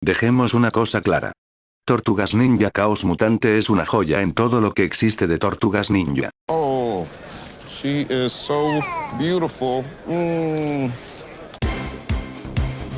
Dejemos una cosa clara. Tortugas Ninja Chaos Mutante es una joya en todo lo que existe de Tortugas Ninja. Oh, she is so beautiful.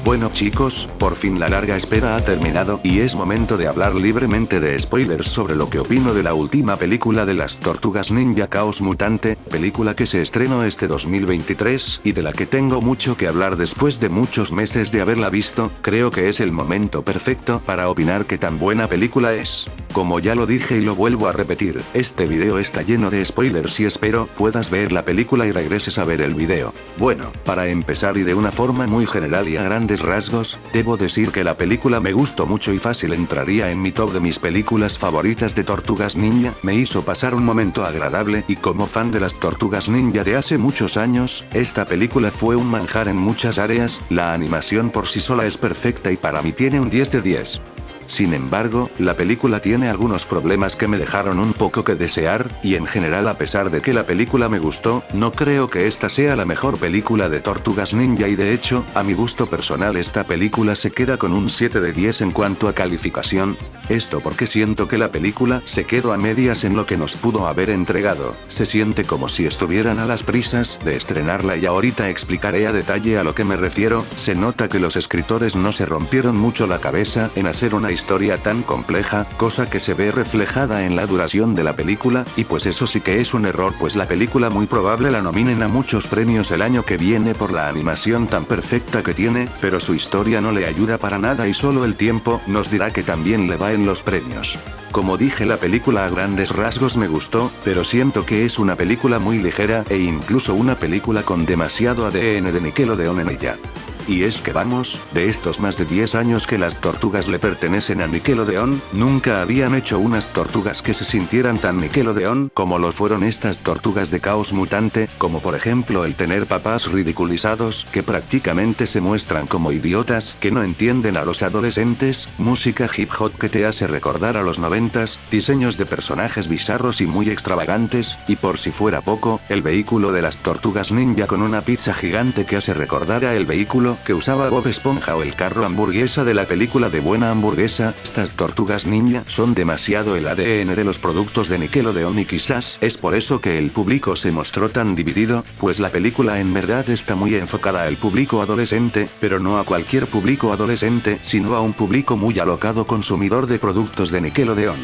Bueno chicos, por fin la larga espera ha terminado y es momento de hablar libremente de spoilers sobre lo que opino de la última película de las Tortugas Ninja Chaos Mutante, película que se estrenó este 2023 y de la que tengo mucho que hablar después de muchos meses de haberla visto. Creo que es el momento perfecto para opinar qué tan buena película es. Como ya lo dije y lo vuelvo a repetir, este video está lleno de spoilers y espero puedas ver la película y regreses a ver el video. Bueno, para empezar y de una forma muy general y a grandes rasgos, debo decir que la película me gustó mucho y fácil entraría en mi top de mis películas favoritas de Tortugas Ninja. Me hizo pasar un momento agradable y como fan de las Tortugas Ninja de hace muchos años, esta película fue un manjar en muchas áreas. La animación por sí sola es perfecta y para mí tiene un 10 de 10. Sin embargo, la película tiene algunos problemas que me dejaron un poco que desear, y en general a pesar de que la película me gustó, no creo que esta sea la mejor película de Tortugas Ninja y de hecho, a mi gusto personal esta película se queda con un 7 de 10 en cuanto a calificación. Esto porque siento que la película se quedó a medias en lo que nos pudo haber entregado, se siente como si estuvieran a las prisas de estrenarla y ahorita explicaré a detalle a lo que me refiero. Se nota que los escritores no se rompieron mucho la cabeza en hacer una historia tan compleja, cosa que se ve reflejada en la duración de la película, y pues eso sí que es un error pues la película muy probable la nominen a muchos premios el año que viene por la animación tan perfecta que tiene, pero su historia no le ayuda para nada y solo el tiempo nos dirá que también le va en los premios. Como dije la película a grandes rasgos me gustó, pero siento que es una película muy ligera e incluso una película con demasiado ADN de Nickelodeon en ella. Y es que vamos, de estos más de 10 años que las tortugas le pertenecen a Nickelodeon, nunca habían hecho unas tortugas que se sintieran tan Nickelodeon como lo fueron estas tortugas de Chaos Mutante, como por ejemplo el tener papás ridiculizados que prácticamente se muestran como idiotas que no entienden a los adolescentes, música hip hop que te hace recordar a los 90s, diseños de personajes bizarros y muy extravagantes, y por si fuera poco, el vehículo de las tortugas ninja con una pizza gigante que hace recordar a el vehículo que usaba Bob Esponja o el carro hamburguesa de la película de Buena Hamburguesa. Estas tortugas ninja son demasiado el ADN de los productos de Nickelodeon y quizás es por eso que el público se mostró tan dividido, pues la película en verdad está muy enfocada al público adolescente, pero no a cualquier público adolescente, sino a un público muy alocado consumidor de productos de Nickelodeon.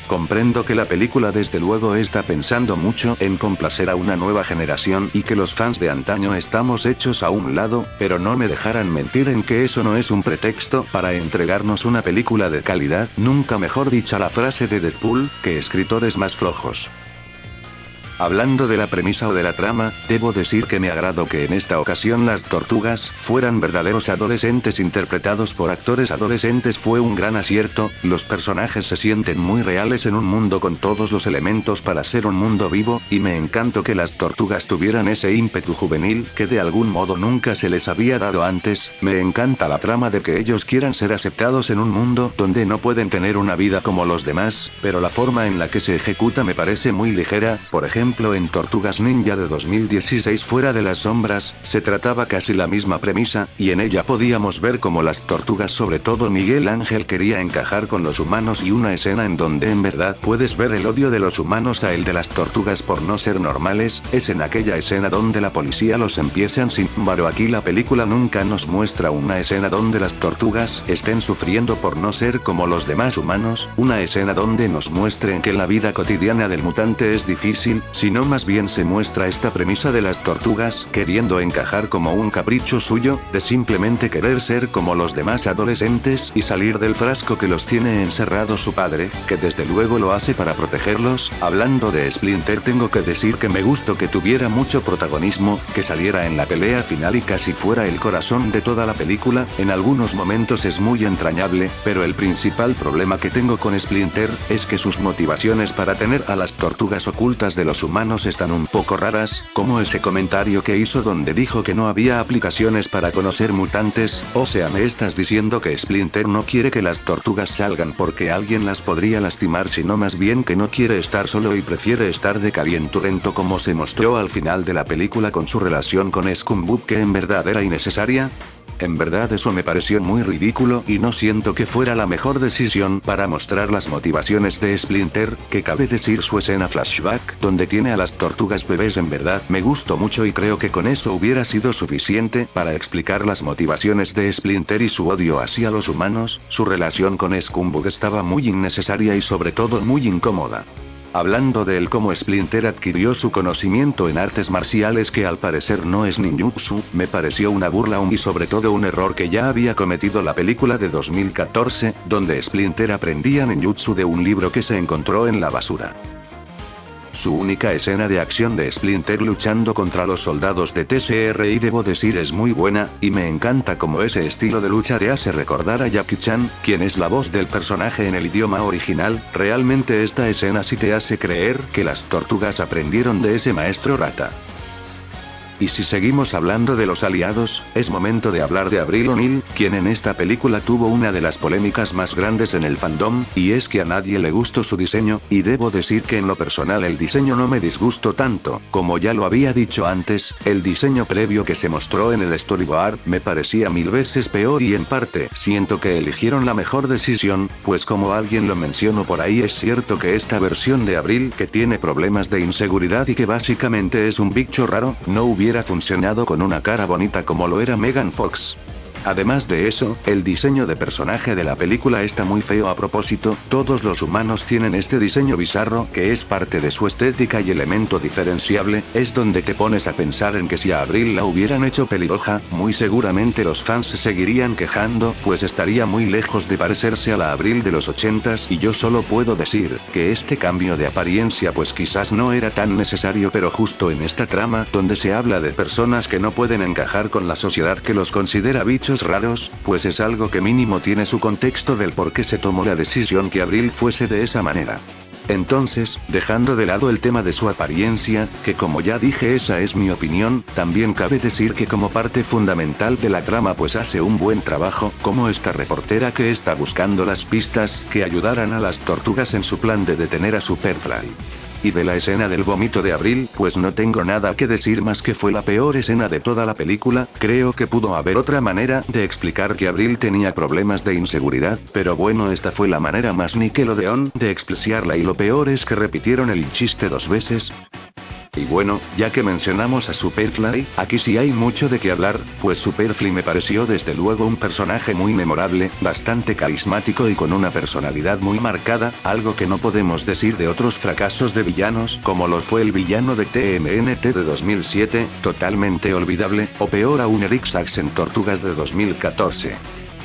Comprendo que la película desde luego está pensando mucho en complacer a una nueva generación y que los fans de antaño estamos hechos a un lado, pero no me dejarán mentir en que eso no es un pretexto para entregarnos una película de calidad, nunca mejor dicha la frase de Deadpool, que escritores más flojos. Hablando de la premisa o de la trama, debo decir que me agradó que en esta ocasión las tortugas fueran verdaderos adolescentes interpretados por actores adolescentes. Fue un gran acierto, los personajes se sienten muy reales en un mundo con todos los elementos para ser un mundo vivo, y me encantó que las tortugas tuvieran ese ímpetu juvenil que de algún modo nunca se les había dado antes. Me encanta la trama de que ellos quieran ser aceptados en un mundo donde no pueden tener una vida como los demás, pero la forma en la que se ejecuta me parece muy ligera. Por ejemplo, en Tortugas Ninja de 2016 Fuera de las Sombras, se trataba casi la misma premisa, y en ella podíamos ver cómo las tortugas, sobre todo Miguel Ángel, quería encajar con los humanos, y una escena en donde en verdad puedes ver el odio de los humanos a el de las tortugas por no ser normales, es en aquella escena donde la policía los empiezan. Sin embargo, aquí la película nunca nos muestra una escena donde las tortugas estén sufriendo por no ser como los demás humanos, una escena donde nos muestren que la vida cotidiana del mutante es difícil, sino más bien se muestra esta premisa de las tortugas queriendo encajar como un capricho suyo, de simplemente querer ser como los demás adolescentes y salir del frasco que los tiene encerrados su padre, que desde luego lo hace para protegerlos. Hablando de Splinter, tengo que decir que me gustó que tuviera mucho protagonismo, que saliera en la pelea final y casi fuera el corazón de toda la película. En algunos momentos es muy entrañable, pero el principal problema que tengo con Splinter es que sus motivaciones para tener a las tortugas ocultas de los humanos están un poco raras, como ese comentario que hizo donde dijo que no había aplicaciones para conocer mutantes. O sea, me estás diciendo que Splinter no quiere que las tortugas salgan porque alguien las podría lastimar, sino más bien que no quiere estar solo y prefiere estar de calienturento, como se mostró al final de la película con su relación con SpongeBob, que en verdad era innecesaria. En verdad eso me pareció muy ridículo y no siento que fuera la mejor decisión para mostrar las motivaciones de Splinter, que cabe decir su escena flashback donde tiene a las tortugas bebés en verdad me gustó mucho y creo que con eso hubiera sido suficiente para explicar las motivaciones de Splinter y su odio hacia los humanos. Su relación con Scumbag estaba muy innecesaria y sobre todo muy incómoda. Hablando de él como Splinter adquirió su conocimiento en artes marciales que al parecer no es ninjutsu, me pareció una burla y sobre todo un error que ya había cometido la película de 2014, donde Splinter aprendía ninjutsu de un libro que se encontró en la basura. Su única escena de acción de Splinter luchando contra los soldados de TSR y debo decir es muy buena, y me encanta como ese estilo de lucha te hace recordar a Jackie Chan, quien es la voz del personaje en el idioma original. Realmente esta escena sí te hace creer que las tortugas aprendieron de ese maestro rata. Y si seguimos hablando de los aliados, es momento de hablar de Avril O'Neil, quien en esta película tuvo una de las polémicas más grandes en el fandom, y es que a nadie le gustó su diseño, y debo decir que en lo personal el diseño no me disgustó tanto, como ya lo había dicho antes, el diseño previo que se mostró en el storyboard me parecía 1000 veces peor y en parte siento que eligieron la mejor decisión, pues como alguien lo mencionó por ahí es cierto que esta versión de Avril que tiene problemas de inseguridad y que básicamente es un bicho raro, no hubiera funcionado con una cara bonita como lo era Megan Fox. Además de eso, el diseño de personaje de la película está muy feo a propósito, todos los humanos tienen este diseño bizarro que es parte de su estética y elemento diferenciable, es donde te pones a pensar en que si a Avril la hubieran hecho pelirroja, muy seguramente los fans se seguirían quejando, pues estaría muy lejos de parecerse a la Avril de los 80s y yo solo puedo decir que este cambio de apariencia pues quizás no era tan necesario pero justo en esta trama, donde se habla de personas que no pueden encajar con la sociedad que los considera bichos raros, pues es algo que mínimo tiene su contexto del por qué se tomó la decisión que Avril fuese de esa manera. Entonces, dejando de lado el tema de su apariencia, que como ya dije esa es mi opinión, también cabe decir que como parte fundamental de la trama pues hace un buen trabajo, como esta reportera que está buscando las pistas que ayudaran a las tortugas en su plan de detener a Superfly. Y de la escena del vómito de Avril, pues no tengo nada que decir más que fue la peor escena de toda la película, creo que pudo haber otra manera de explicar que Avril tenía problemas de inseguridad, pero bueno esta fue la manera más Nickelodeon de expliciarla y lo peor es que repitieron el chiste 2 veces. Y bueno, ya que mencionamos a Superfly, aquí sí hay mucho de qué hablar, pues Superfly me pareció desde luego un personaje muy memorable, bastante carismático y con una personalidad muy marcada, algo que no podemos decir de otros fracasos de villanos, como lo fue el villano de TMNT de 2007, totalmente olvidable, o peor aún Eric Sachs en Tortugas de 2014.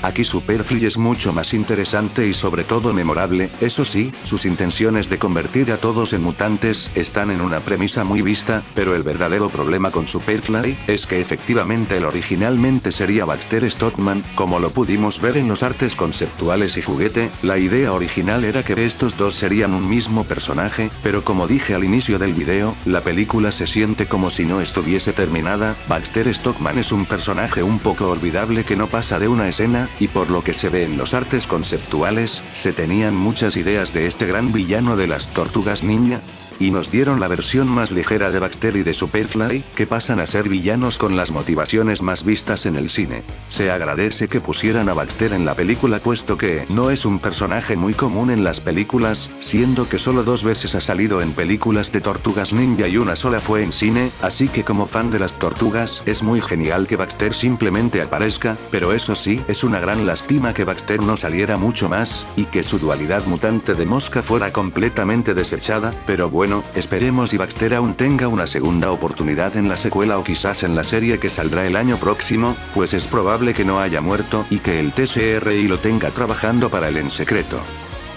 Aquí Superfly es mucho más interesante y sobre todo memorable, eso sí, sus intenciones de convertir a todos en mutantes están en una premisa muy vista, pero el verdadero problema con Superfly es que efectivamente él originalmente sería Baxter Stockman, como lo pudimos ver en los artes conceptuales y juguete, la idea original era que estos dos serían un mismo personaje, pero como dije al inicio del video, la película se siente como si no estuviese terminada, Baxter Stockman es un personaje un poco olvidable que no pasa de una escena, y por lo que se ve en los artes conceptuales, se tenían muchas ideas de este gran villano de las Tortugas Ninja, y nos dieron la versión más ligera de Baxter y de Superfly, que pasan a ser villanos con las motivaciones más vistas en el cine. Se agradece que pusieran a Baxter en la película puesto que no es un personaje muy común en las películas, siendo que solo 2 veces ha salido en películas de Tortugas Ninja y una sola fue en cine, así que como fan de las tortugas, es muy genial que Baxter simplemente aparezca, pero eso sí, es una gran lástima que Baxter no saliera mucho más, y que su dualidad mutante de mosca fuera completamente desechada, pero bueno, esperemos y Baxter aún tenga una segunda oportunidad en la secuela o quizás en la serie que saldrá el año próximo, pues es probable que no haya muerto y que el TSRI lo tenga trabajando para él en secreto.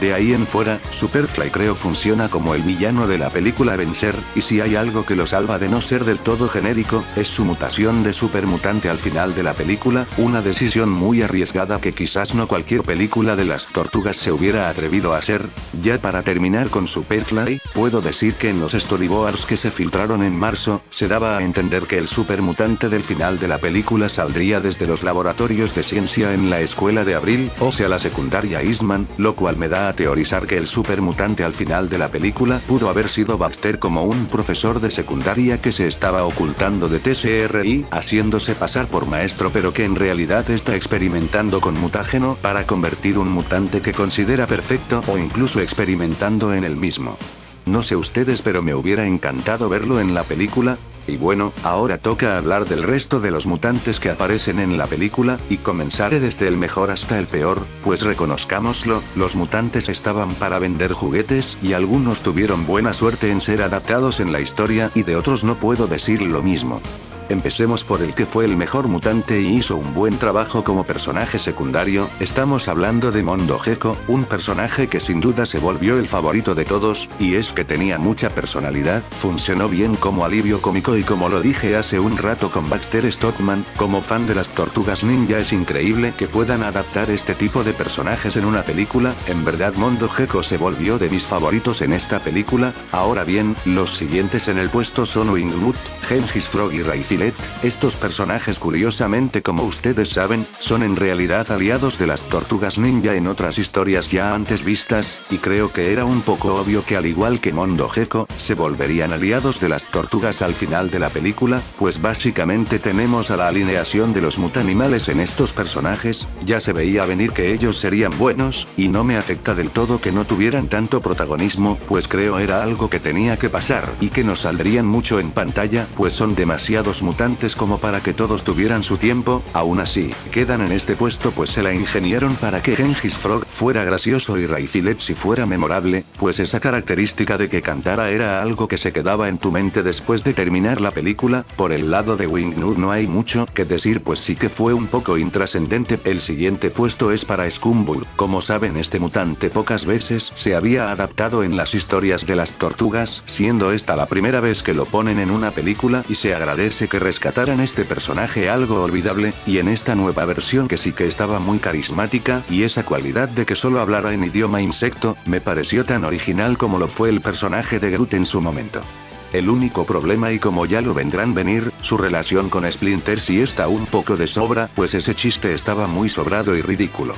De ahí en fuera, Superfly creo funciona como el villano de la película a vencer, y si hay algo que lo salva de no ser del todo genérico, es su mutación de supermutante al final de la película, una decisión muy arriesgada que quizás no cualquier película de las tortugas se hubiera atrevido a hacer. Ya para terminar con Superfly, puedo decir que en los storyboards que se filtraron en marzo, se daba a entender que el supermutante del final de la película saldría desde los laboratorios de ciencia en la escuela de Abril, o sea la secundaria Eastman, lo cual me da a teorizar que el supermutante al final de la película pudo haber sido Baxter como un profesor de secundaria que se estaba ocultando de TSRI, haciéndose pasar por maestro pero que en realidad está experimentando con mutágeno para convertir un mutante que considera perfecto o incluso experimentando en el mismo. No sé ustedes pero me hubiera encantado verlo en la película. Y bueno, ahora toca hablar del resto de los mutantes que aparecen en la película, y comenzaré desde el mejor hasta el peor, pues reconozcámoslo, los mutantes estaban para vender juguetes y algunos tuvieron buena suerte en ser adaptados en la historia y de otros no puedo decir lo mismo. Empecemos por el que fue el mejor mutante y hizo un buen trabajo como personaje secundario, estamos hablando de Mondo Gecko, un personaje que sin duda se volvió el favorito de todos, y es que tenía mucha personalidad, funcionó bien como alivio cómico y como lo dije hace un rato con Baxter Stockman, como fan de las Tortugas Ninja es increíble que puedan adaptar este tipo de personajes en una película, en verdad Mondo Gecko se volvió de mis favoritos en esta película. Ahora bien, los siguientes en el puesto son Wingwood, Gengis Frog y Ray. Estos personajes curiosamente como ustedes saben, son en realidad aliados de las Tortugas Ninja en otras historias ya antes vistas, y creo que era un poco obvio que al igual que Mondo Gecko, se volverían aliados de las tortugas al final de la película, pues básicamente tenemos a la alineación de los mutanimales en estos personajes, ya se veía venir que ellos serían buenos, y no me afecta del todo que no tuvieran tanto protagonismo, pues creo era algo que tenía que pasar, y que no saldrían mucho en pantalla, pues son demasiados mutantes como para que todos tuvieran su tiempo. Aún así, quedan en este puesto pues se la ingeniaron para que Gengis Frog fuera gracioso y Ray si fuera memorable, pues esa característica de que cantara era algo que se quedaba en tu mente después de terminar la película. Por el lado de Wingwood no hay mucho que decir pues sí que fue un poco intrascendente. El siguiente puesto es para Scumbull, como saben este mutante pocas veces se había adaptado en las historias de las tortugas, siendo esta la primera vez que lo ponen en una película y se agradece que rescataran este personaje algo olvidable, y en esta nueva versión que sí que estaba muy carismática, y esa cualidad de que solo hablara en idioma insecto, me pareció tan original como lo fue el personaje de Groot en su momento. El único problema y como ya lo vendrán venir, su relación con Splinter sí está un poco de sobra, pues ese chiste estaba muy sobrado y ridículo.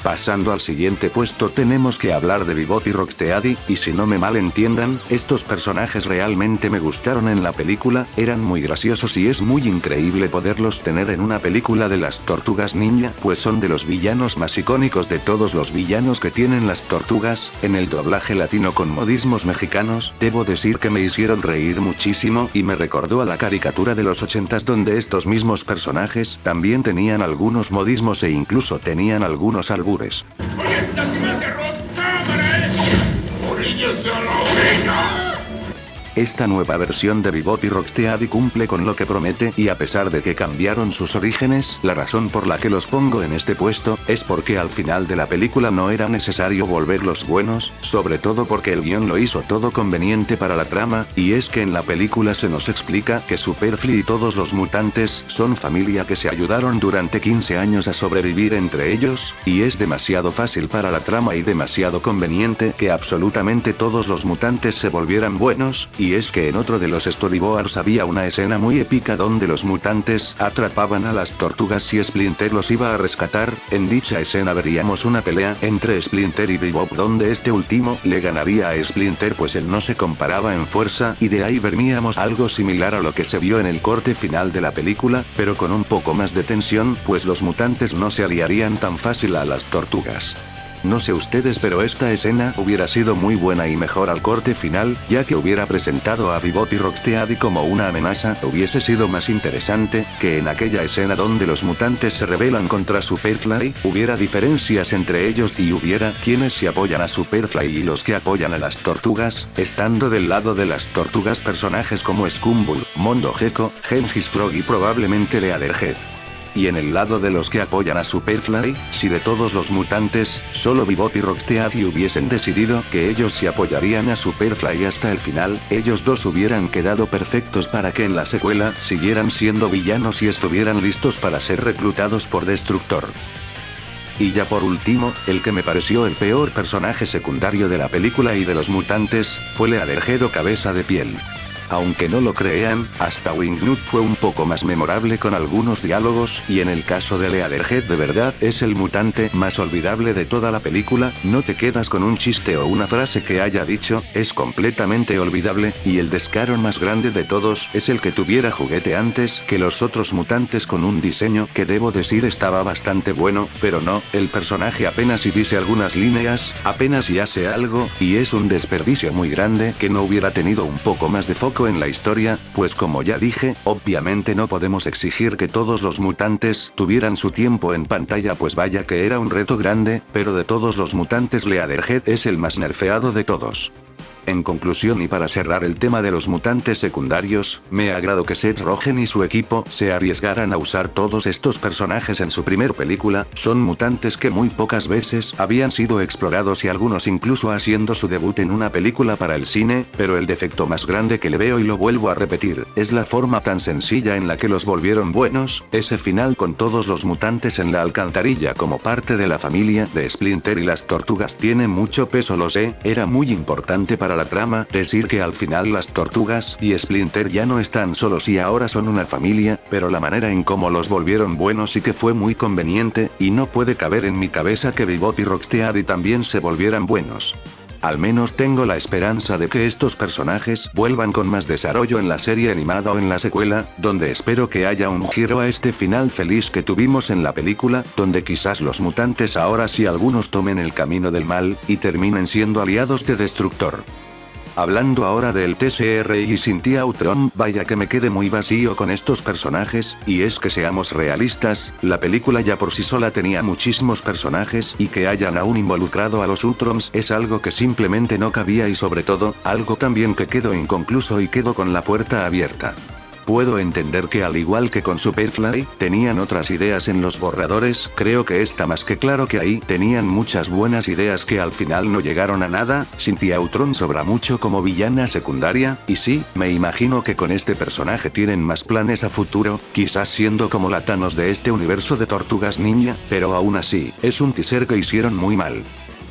Pasando al siguiente puesto tenemos que hablar de Bebop y Rocksteady, y si no me malentiendan, estos personajes realmente me gustaron en la película, eran muy graciosos y es muy increíble poderlos tener en una película de las Tortugas Ninja, pues son de los villanos más icónicos de todos los villanos que tienen las tortugas. En el doblaje latino con modismos mexicanos, debo decir que me hicieron reír muchísimo y me recordó a la caricatura de los 80s donde estos mismos personajes también tenían algunos modismos e incluso tenían algunos albures. Esta nueva versión de Bebop y Rocksteady cumple con lo que promete y a pesar de que cambiaron sus orígenes, la razón por la que los pongo en este puesto, es porque al final de la película no era necesario volverlos buenos, sobre todo porque el guión lo hizo todo conveniente para la trama, y es que en la película se nos explica que Superfly y todos los mutantes son familia que se ayudaron durante 15 años a sobrevivir entre ellos, y es demasiado fácil para la trama y demasiado conveniente que absolutamente todos los mutantes se volvieran buenos. Y es que en otro de los storyboards había una escena muy épica donde los mutantes atrapaban a las tortugas y Splinter los iba a rescatar. En dicha escena veríamos una pelea entre Splinter y Bebop donde este último le ganaría a Splinter pues él no se comparaba en fuerza, y de ahí veríamos algo similar a lo que se vio en el corte final de la película, pero con un poco más de tensión, pues los mutantes no se aliarían tan fácil a las tortugas. No sé ustedes pero esta escena hubiera sido muy buena y mejor al corte final, ya que hubiera presentado a Bebop y Rocksteady como una amenaza, hubiese sido más interesante, que en aquella escena donde los mutantes se rebelan contra Superfly, hubiera diferencias entre ellos y hubiera quienes se apoyan a Superfly y los que apoyan a las tortugas, estando del lado de las tortugas personajes como Scumbull, Mondo Gecko, Gengis Frog y probablemente Leatherhead. Y en el lado de los que apoyan a Superfly, si de todos los mutantes, solo Bebop y Rocksteady hubiesen decidido que ellos se apoyarían a Superfly hasta el final, ellos dos hubieran quedado perfectos para que en la secuela siguieran siendo villanos y estuvieran listos para ser reclutados por Destructor. Y ya por último, el que me pareció el peor personaje secundario de la película y de los mutantes, fue Leatherhead o Cabeza de Piel. Aunque no lo crean, hasta Wingnut fue un poco más memorable con algunos diálogos, y en el caso de Leatherhead de verdad es el mutante más olvidable de toda la película, no te quedas con un chiste o una frase que haya dicho, es completamente olvidable, y el descaro más grande de todos es el que tuviera juguete antes que los otros mutantes con un diseño que debo decir estaba bastante bueno, pero no, el personaje apenas y dice algunas líneas, apenas y hace algo, y es un desperdicio muy grande que no hubiera tenido un poco más de foco en la historia, pues como ya dije, obviamente no podemos exigir que todos los mutantes tuvieran su tiempo en pantalla, pues vaya que era un reto grande, pero de todos los mutantes Leatherhead es el más nerfeado de todos. En conclusión y para cerrar el tema de los mutantes secundarios, me agradó que Seth Rogen y su equipo se arriesgaran a usar todos estos personajes en su primer película, son mutantes que muy pocas veces habían sido explorados y algunos incluso haciendo su debut en una película para el cine, pero el defecto más grande que le veo y lo vuelvo a repetir, es la forma tan sencilla en la que los volvieron buenos, ese final con todos los mutantes en la alcantarilla como parte de la familia de Splinter y las tortugas tiene mucho peso, lo sé, era muy importante para la trama, decir que al final las tortugas y Splinter ya no están solos y ahora son una familia, pero la manera en cómo los volvieron buenos sí que fue muy conveniente, y no puede caber en mi cabeza que Bebop y Rocksteady también se volvieran buenos. Al menos tengo la esperanza de que estos personajes vuelvan con más desarrollo en la serie animada o en la secuela, donde espero que haya un giro a este final feliz que tuvimos en la película, donde quizás los mutantes ahora sí algunos tomen el camino del mal, y terminen siendo aliados de Destructor. Hablando ahora del TCR y Cynthia Utrom, vaya que me quedé muy vacío con estos personajes, y es que seamos realistas, la película ya por sí sola tenía muchísimos personajes y que hayan aún involucrado a los Utroms es algo que simplemente no cabía y sobre todo, algo también que quedó inconcluso y quedó con la puerta abierta. Puedo entender que al igual que con Superfly, tenían otras ideas en los borradores, creo que está más que claro que ahí tenían muchas buenas ideas que al final no llegaron a nada, Cynthia Utrom sobra mucho como villana secundaria, y sí, me imagino que con este personaje tienen más planes a futuro, quizás siendo como la Thanos de este universo de Tortugas Ninja, pero aún así, es un teaser que hicieron muy mal.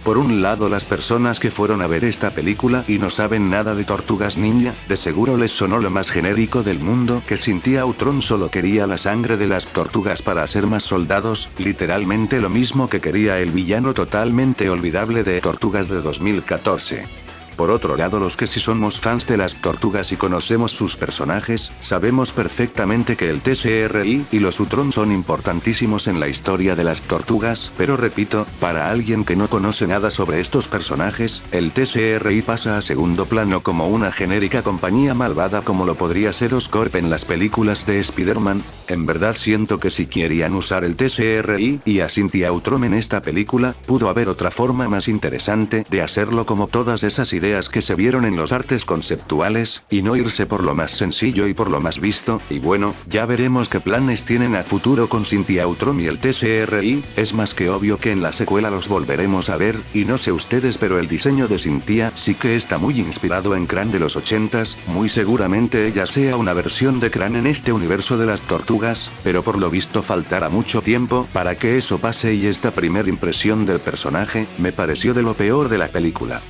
Por un lado, las personas que fueron a ver esta película y no saben nada de Tortugas Ninja, de seguro les sonó lo más genérico del mundo que Cynthia Utrom solo quería la sangre de las tortugas para hacer más soldados, literalmente lo mismo que quería el villano totalmente olvidable de Tortugas de 2014. Por otro lado, los que sí somos fans de las tortugas y conocemos sus personajes, sabemos perfectamente que el TCRI y los Utrom son importantísimos en la historia de las tortugas, pero repito, para alguien que no conoce nada sobre estos personajes, el TCRI pasa a segundo plano como una genérica compañía malvada como lo podría ser Oscorp en las películas de Spider-Man. En verdad siento que si querían usar el TCRI y a Cynthia Utrom en esta película, pudo haber otra forma más interesante de hacerlo como todas esas ideas que se vieron en los artes conceptuales, y no irse por lo más sencillo y por lo más visto, y bueno, ya veremos qué planes tienen a futuro con Cynthia Utrom y el TCRI, es más que obvio que en la secuela los volveremos a ver, y no sé ustedes pero el diseño de Cynthia sí que está muy inspirado en Krang de los 80s, muy seguramente ella sea una versión de Krang en este universo de las tortugas, pero por lo visto faltará mucho tiempo para que eso pase y esta primera impresión del personaje, me pareció de lo peor de la película.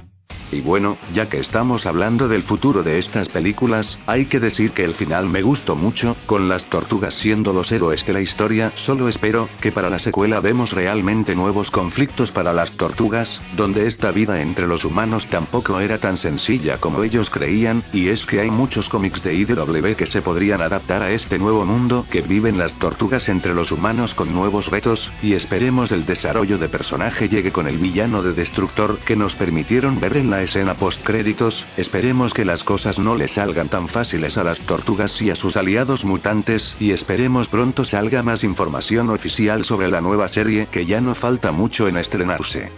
Y bueno, ya que estamos hablando del futuro de estas películas, hay que decir que el final me gustó mucho, con las tortugas siendo los héroes de la historia, solo espero que para la secuela vemos realmente nuevos conflictos para las tortugas, donde esta vida entre los humanos tampoco era tan sencilla como ellos creían, y es que hay muchos cómics de IDW que se podrían adaptar a este nuevo mundo que viven las tortugas entre los humanos con nuevos retos, y esperemos el desarrollo de personaje llegue con el villano de Destructor que nos permitieron ver en la escena post créditos, esperemos que las cosas no le salgan tan fáciles a las tortugas y a sus aliados mutantes, y esperemos pronto salga más información oficial sobre la nueva serie que ya no falta mucho en estrenarse.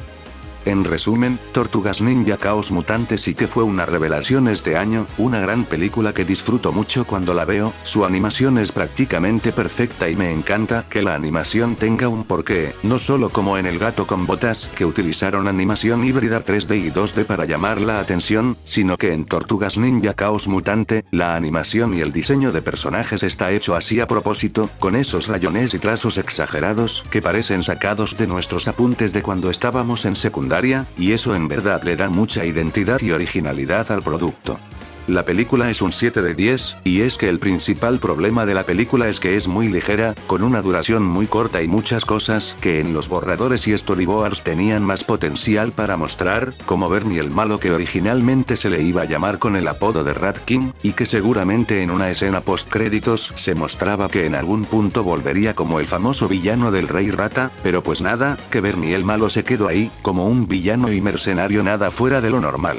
En resumen, Tortugas Ninja Chaos Mutante sí que fue una revelación este año, una gran película que disfruto mucho cuando la veo, su animación es prácticamente perfecta y me encanta que la animación tenga un porqué, no solo como en El gato con botas, que utilizaron animación híbrida 3D y 2D para llamar la atención, sino que en Tortugas Ninja Chaos Mutante, la animación y el diseño de personajes está hecho así a propósito, con esos rayones y trazos exagerados, que parecen sacados de nuestros apuntes de cuando estábamos en secundaria, y eso en verdad le da mucha identidad y originalidad al producto. La película es un 7 de 10, y es que el principal problema de la película es que es muy ligera, con una duración muy corta y muchas cosas que en los borradores y storyboards tenían más potencial para mostrar, como Bernie el malo que originalmente se le iba a llamar con el apodo de Rat King, y que seguramente en una escena post créditos se mostraba que en algún punto volvería como el famoso villano del Rey Rata, pero pues nada, que Bernie el malo se quedó ahí, como un villano y mercenario nada fuera de lo normal.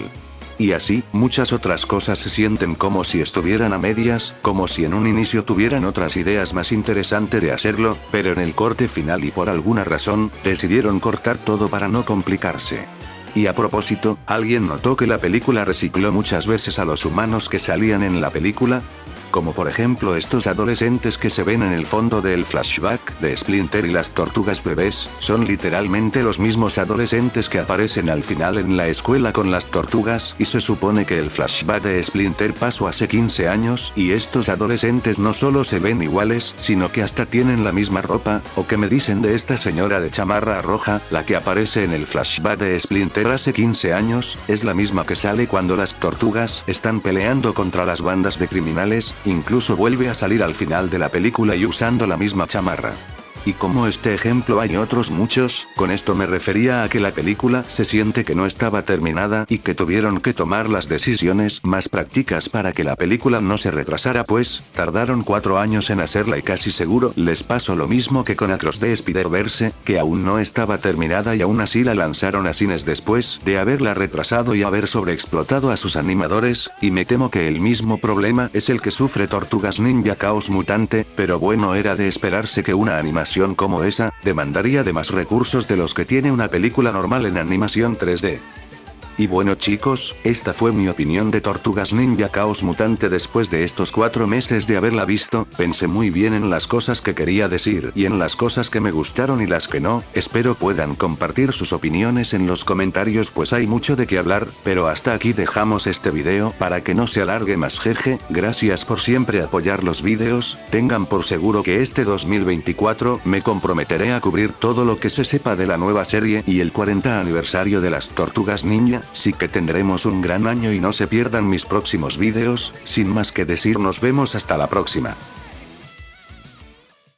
Y así, muchas otras cosas se sienten como si estuvieran a medias, como si en un inicio tuvieran otras ideas más interesantes de hacerlo, pero en el corte final y por alguna razón, decidieron cortar todo para no complicarse. Y a propósito, ¿alguien notó que la película recicló muchas veces a los humanos que salían en la película? Como por ejemplo estos adolescentes que se ven en el fondo del flashback de Splinter y las tortugas bebés, son literalmente los mismos adolescentes que aparecen al final en la escuela con las tortugas, y se supone que el flashback de Splinter pasó hace 15 años, y estos adolescentes no solo se ven iguales, sino que hasta tienen la misma ropa. ¿O qué me dicen de esta señora de chamarra roja, la que aparece en el flashback de Splinter hace 15 años? Es la misma que sale cuando las tortugas están peleando contra las bandas de criminales. Incluso vuelve a salir al final de la película y usando la misma chamarra. Y como este ejemplo hay otros muchos, con esto me refería a que la película se siente que no estaba terminada y que tuvieron que tomar las decisiones más prácticas para que la película no se retrasara, pues tardaron 4 años en hacerla y casi seguro les pasó lo mismo que con Across the Spider-Verse, que aún no estaba terminada y aún así la lanzaron a cines después de haberla retrasado y haber sobreexplotado a sus animadores, y me temo que el mismo problema es el que sufre Tortugas Ninja Chaos Mutante, pero bueno, era de esperarse que una animación como esa demandaría de más recursos de los que tiene una película normal en animación 3D. Y bueno chicos, esta fue mi opinión de Tortugas Ninja Chaos Mutante después de estos 4 meses de haberla visto. Pensé muy bien en las cosas que quería decir y en las cosas que me gustaron y las que no. Espero puedan compartir sus opiniones en los comentarios, pues hay mucho de qué hablar, pero hasta aquí dejamos este video para que no se alargue más. Jeje, gracias por siempre apoyar los videos. Tengan por seguro que este 2024 me comprometeré a cubrir todo lo que se sepa de la nueva serie y el 40 aniversario de las Tortugas Ninja. Sí que tendremos un gran año y no se pierdan mis próximos vídeos. Sin más que decir, nos vemos hasta la próxima.